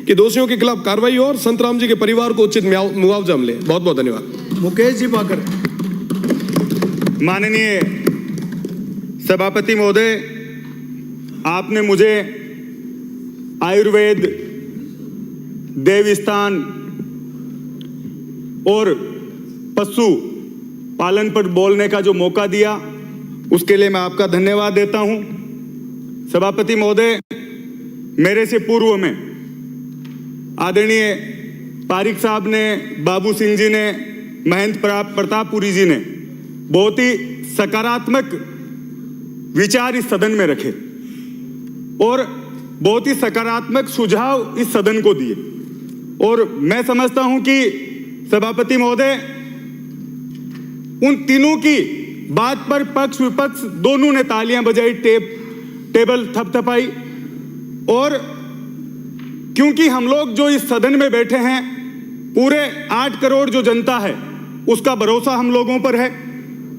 कि दोषियों के खिलाफ कार्रवाई हो और संतराम जी के परिवार को उचित मुआवजा मिले। बहुत बहुत धन्यवाद। मुकेश जी पाकर। माननीय सभापति महोदय, आपने मुझे आयुर्वेद, देवस्थान और पशु पालन पर बोलने का जो मौका दिया, उसके लिए मैं आपका धन्यवाद देता हूं। सभापति महोदय, मेरे से पूर्व में आदरणीय पारिक साहब ने, बाबू सिंह जी ने, महेंद्र प्रतापपुरी जी ने बहुत ही सकारात्मक विचार इस सदन में रखे और बहुत ही सकारात्मक सुझाव इस सदन को दिए। और मैं समझता हूं कि सभापति महोदय, उन तीनों की बात पर पक्ष विपक्ष दोनों ने तालियां बजाई, टेबल थपथपाई। और क्योंकि हम लोग जो इस सदन में बैठे हैं, पूरे 8 करोड़ जो जनता है उसका भरोसा हम लोगों पर है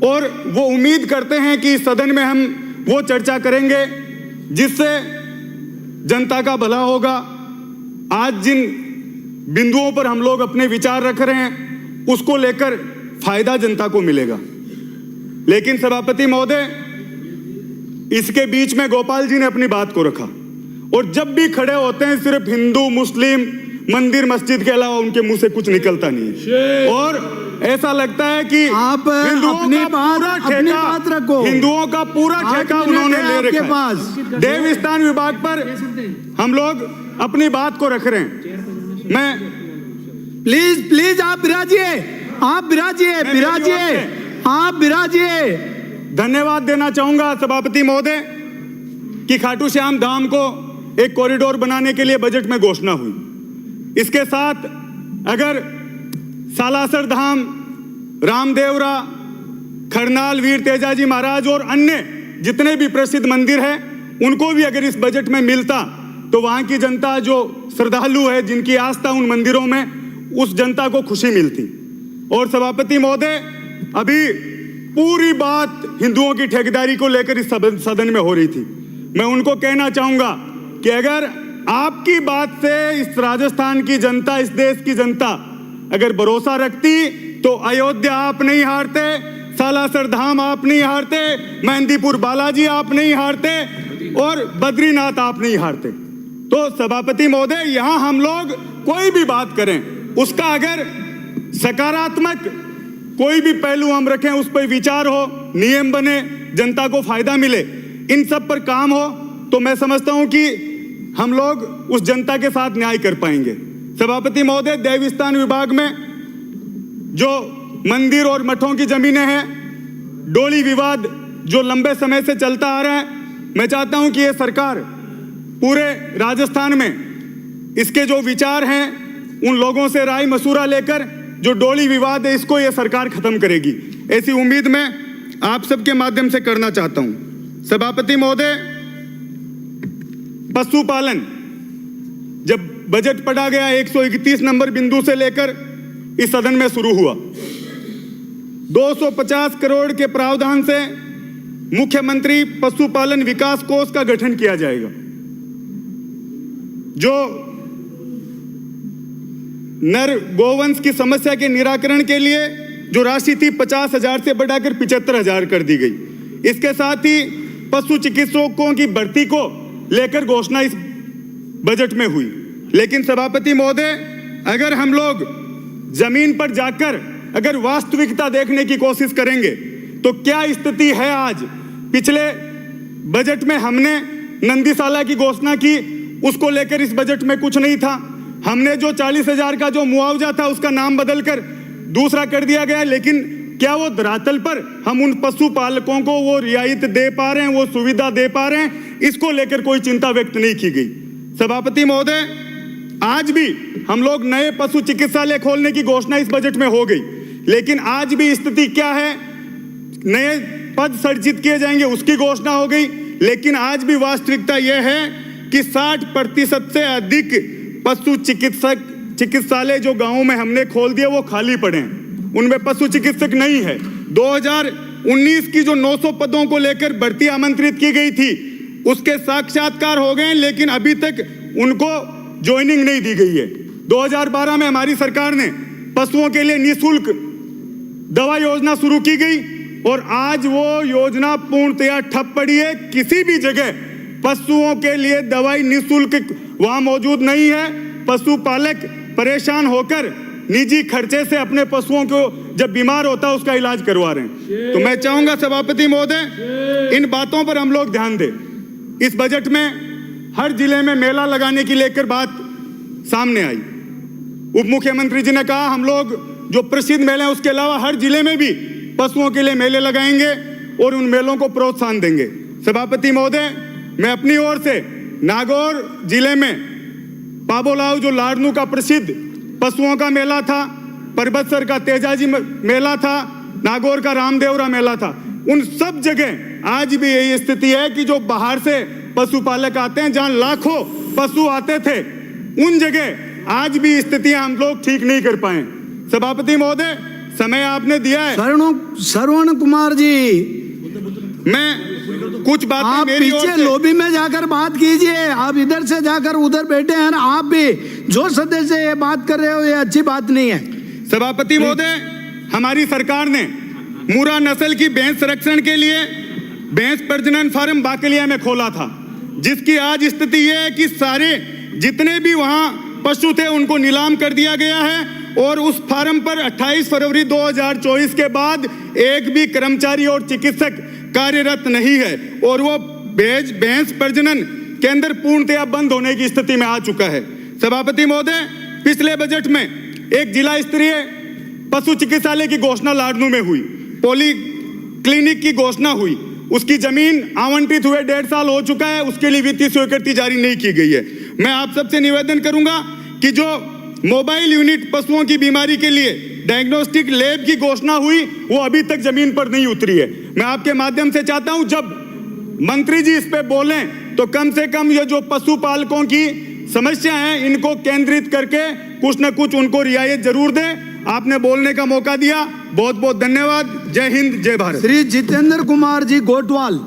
और वो उम्मीद करते हैं कि इस सदन में हम वो चर्चा करेंगे जिससे जनता का भला होगा। आज जिन बिंदुओं पर हम लोग अपने विचार रख रहे हैं उसको लेकर फायदा जनता को मिलेगा। लेकिन सभापति महोदय, इसके बीच में गोपाल जी ने अपनी बात को रखा और जब भी खड़े होते हैं सिर्फ हिंदू, मुस्लिम, मंदिर मस्जिद के अलावा उनके मुंह से कुछ निकलता नहीं है और ऐसा लगता है कि आप अपनी बात रखो। हिंदुओं का पूरा ठेका उन्होंने ले रखा है। देवस्थान विभाग पर हम लोग अपनी बात को रख रहे हैं। मैं प्लीज आप बिराजिए, आप बिराजिए। धन्यवाद देना चाहूंगा सभापति महोदय कि खाटू श्याम धाम को एक कॉरिडोर बनाने के लिए बजट में घोषणा हुई। इसके साथ अगर सालासर धाम, रामदेवरा, खरनाल वीर तेजाजी महाराज और अन्य जितने भी प्रसिद्ध मंदिर हैं उनको भी अगर इस बजट में मिलता तो वहां की जनता जो श्रद्धालु है, जिनकी आस्था उन मंदिरों में, उस जनता को खुशी मिलती। और सभापति महोदय, अभी पूरी बात हिंदुओं की ठेकेदारी को लेकर इस सदन में हो रही थी। मैं उनको कहना चाहूंगा कि अगर आपकी बात से इस राजस्थान की जनता, इस देश की जनता अगर भरोसा रखती तो अयोध्या आप नहीं हारते, सालासर धाम आप नहीं हारते, मेहंदीपुर बालाजी आप नहीं हारते और बद्रीनाथ आप नहीं हारते। तो सभापति महोदय, यहां हम लोग कोई भी बात करें, उसका अगर सकारात्मक कोई भी पहलू हम रखें, उस पर विचार हो, नियम बने, जनता को फायदा मिले, इन सब पर काम हो, तो मैं समझता हूं कि हम लोग उस जनता के साथ न्याय कर पाएंगे। सभापति महोदय, देवस्थान विभाग में जो मंदिर और मठों की जमीनें हैं, डोली विवाद जो लंबे समय से चलता आ रहा है, मैं चाहता हूं कि ये सरकार पूरे राजस्थान में इसके जो विचार हैं उन लोगों से राय मशूरा लेकर जो डोली विवाद है इसको ये सरकार खत्म करेगी, ऐसी उम्मीद मैं आप सबके माध्यम से करना चाहता हूं। सभापति महोदय, पशुपालन जब बजट पढ़ा गया 131 नंबर बिंदु से लेकर इस सदन में शुरू हुआ, 250 करोड़ के प्रावधान से मुख्यमंत्री पशुपालन विकास कोष का गठन किया जाएगा, जो नर गोवंश की समस्या के निराकरण के लिए जो राशि थी 50,000 से बढ़ाकर 75,000 कर दी गई। इसके साथ ही पशु चिकित्सकों की भर्ती को लेकर घोषणा इस बजट में हुई। लेकिन सभापति महोदय, अगर हम लोग जमीन पर जाकर अगर वास्तविकता देखने की कोशिश करेंगे तो क्या स्थिति है आज। पिछले बजट में हमने नंदीशाला की घोषणा की, उसको लेकर इस बजट में कुछ नहीं था। हमने जो 40,000 का जो मुआवजा था उसका नाम बदलकर दूसरा कर दिया गया, लेकिन क्या वो धरातल पर हम उन पशुपालकों को वो रियायत दे पा रहे हैं, वो सुविधा दे पा रहे हैं, इसको लेकर कोई चिंता व्यक्त नहीं की गई। सभापति महोदय, आज भी हम लोग नए पशु चिकित्सालय खोलने की घोषणा इस बजट में हो गई, लेकिन आज भी स्थिति क्या है, नए पद सृजित किए जाएंगे उसकी घोषणा हो गई, लेकिन आज भी वास्तविकता यह है कि 60% से अधिक पशु चिकित्सालय जो गांवों में हमने खोल दिए वो खाली पड़े हैं, उनमें पशु चिकित्सक नहीं है। 2019 की जो 900 पदों को लेकर भर्ती आमंत्रित की गई थी उसके साक्षात्कार हो गए, लेकिन अभी तक उनको ज्वाइनिंग नहीं दी गई है। 2012 में हमारी सरकार ने पशुओं के लिए निःशुल्क दवा योजना शुरू की गई और आज वो योजना पूर्णतया ठप पड़ी है। किसी भी जगह पशुओं के लिए दवाई निःशुल्क वहां मौजूद नहीं है। पशुपालक परेशान होकर निजी खर्चे से अपने पशुओं को जब बीमार होता है उसका इलाज करवा रहे हैं। तो मैं चाहूंगा सभापति महोदय, इन बातों पर हम लोग ध्यान दें। इस बजट में हर जिले में मेला लगाने की लेकर बात सामने आई। उप मुख्यमंत्री जी ने कहा हम लोग जो प्रसिद्ध मेले हैं उसके अलावा हर जिले में भी पशुओं के लिए मेले लगाएंगे और उन मेलों को प्रोत्साहन देंगे। सभापति महोदय, मैं अपनी ओर से नागौर जिले में पाबोलाव जो लाडनू का प्रसिद्ध पशुओं का मेला था, परबतसर का तेजाजी मेला था, नागौर का रामदेवरा मेला था, उन सब जगह आज भी यही स्थिति है कि जो बाहर से पशुपालक आते हैं, जहां लाखों पशु आते थे, उन जगह आज भी स्थितियां हम लोग ठीक नहीं कर पाए। सभापति महोदय, समय आपने दिया है। श्रवण कुमार जी, मैं कुछ बातें आप मेरी ओर पीछे से लॉबी में जाकर बात कीजिए। आप इधर से जाकर उधर बैठे हैं ना, आप भी जो सदस्य ये बात कर रहे हो ये अच्छी बात नहीं है। सभापति महोदय, हमारी सरकार ने मुर्रा नस्ल की भैंस संरक्षण के लिए भैंस प्रजनन फार्म बाकलिया में खोला था, जिसकी आज स्थिति यह है कि सारे जितने भी वहां पशु थे उनको नीलाम कर दिया गया है और उस फार्म पर 28 फरवरी 2024 के बाद एक भी कर्मचारी और चिकित्सक कार्यरत नहीं है और वो भैंस प्रजनन केंद्र पूर्णतया बंद होने की स्थिति में आ चुका है। सभापति महोदय, पिछले बजट में एक जिला स्तरीय पशु चिकित्सालय की घोषणा लाडनू में हुई, पॉली क्लिनिक की घोषणा हुई, उसकी जमीन आवंटित हुए 1.5 साल हो चुका है, उसके लिए वित्तीय स्वीकृति जारी नहीं की गई है। मैं आप सबसे निवेदन करूंगा कि जो मोबाइल यूनिट पशुओं की बीमारी के लिए डायग्नोस्टिक लैब की घोषणा हुई वो अभी तक जमीन पर नहीं उतरी है। मैं आपके माध्यम से चाहता हूं जब मंत्री जी इस पे बोलें तो कम से कम ये जो पशुपालकों की समस्या है इनको केंद्रित करके कुछ न कुछ उनको रियायत जरूर दें। आपने बोलने का मौका दिया, बहुत बहुत धन्यवाद। जय हिंद, जय भारत। श्री जितेंद्र कुमार जी गोटवाल।